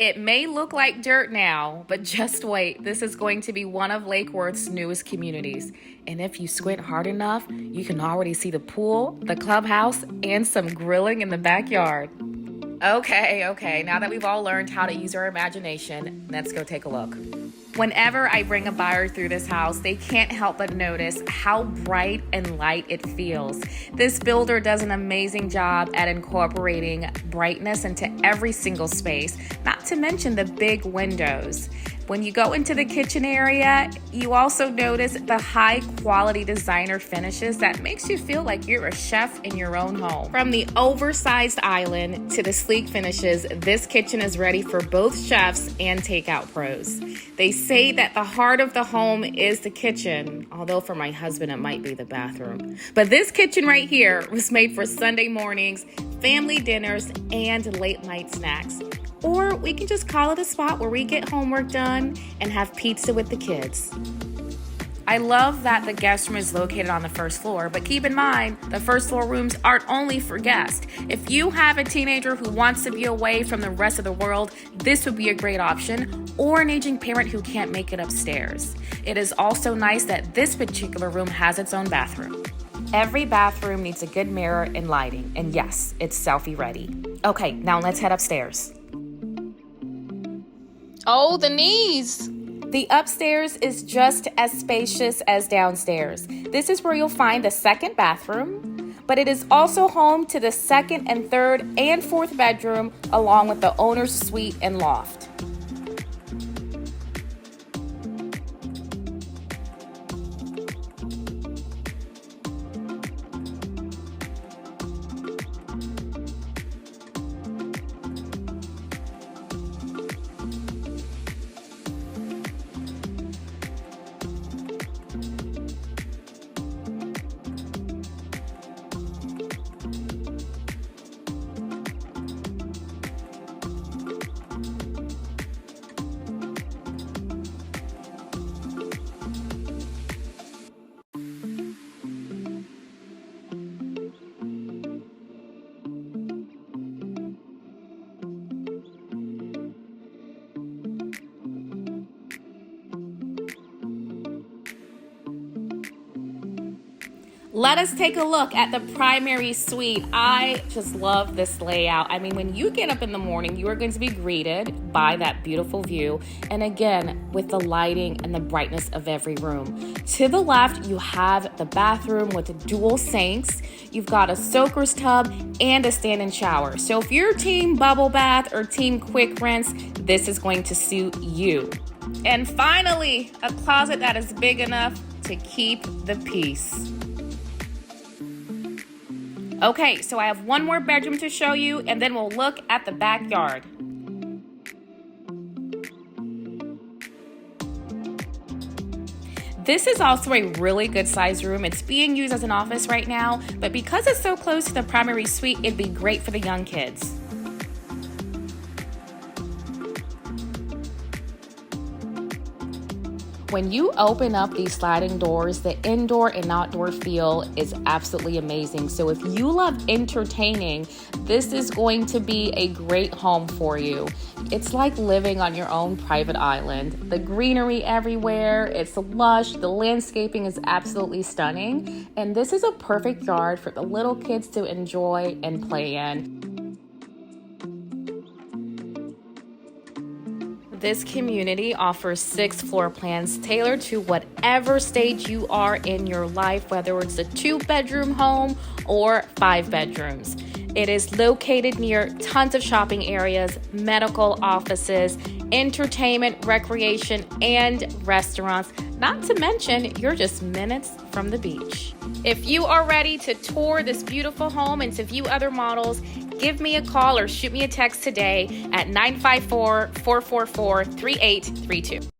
It may look like dirt now, but just wait. This is going to be one of Lake Worth's newest communities. And if you squint hard enough, you can already see the pool, the clubhouse, and some grilling in the backyard. Okay, now that we've all learned how to use our imagination, let's go take a look. Whenever I bring a buyer through this house, they can't help but notice how bright and light it feels. This builder does an amazing job at incorporating brightness into every single space, not to mention the big windows. When you go into the kitchen area, you also notice the high quality designer finishes that makes you feel like you're a chef in your own home. From the oversized island to the sleek finishes, this kitchen is ready for both chefs and takeout pros. They say that the heart of the home is the kitchen, although for my husband it might be the bathroom. But this kitchen right here was made for Sunday mornings, family dinners, and late night snacks. Or we can just call it a spot where we get homework done and have pizza with the kids. I love that the guest room is located on the first floor, but keep in mind, the first floor rooms aren't only for guests. If you have a teenager who wants to be away from the rest of the world, this would be a great option, or an aging parent who can't make it upstairs. It is also nice that this particular room has its own bathroom. Every bathroom needs a good mirror and lighting, and yes, it's selfie ready. Okay, now let's head upstairs. Oh, the knees! The upstairs is just as spacious as downstairs. This is where you'll find the second bathroom, but it is also home to the second and third and fourth bedroom, along with the owner's suite and loft. Let us take a look at the primary suite. I just love this layout. I mean, when you get up in the morning, you are going to be greeted by that beautiful view. And again, with the lighting and the brightness of every room. To the left, you have the bathroom with dual sinks. You've got a soaker's tub and a stand-in shower. So if you're team bubble bath or team quick rinse, this is going to suit you. And finally, a closet that is big enough to keep the peace. Okay, so I have one more bedroom to show you, and then we'll look at the backyard. This is also a really good size room. It's being used as an office right now, but because it's so close to the primary suite, it'd be great for the young kids. When you open up these sliding doors, the indoor and outdoor feel is absolutely amazing. So if you love entertaining, this is going to be a great home for you. It's like living on your own private island. The greenery everywhere, it's lush, the landscaping is absolutely stunning, and this is a perfect yard for the little kids to enjoy and play in. This community offers 6 floor plans tailored to whatever stage you are in your life, whether it's a 2-bedroom home or 5 bedrooms. It is located near tons of shopping areas, medical offices, entertainment, recreation, and restaurants, not to mention you're just minutes from the beach. If you are ready to tour this beautiful home and to view other models, give me a call or shoot me a text today at 954-444-3832.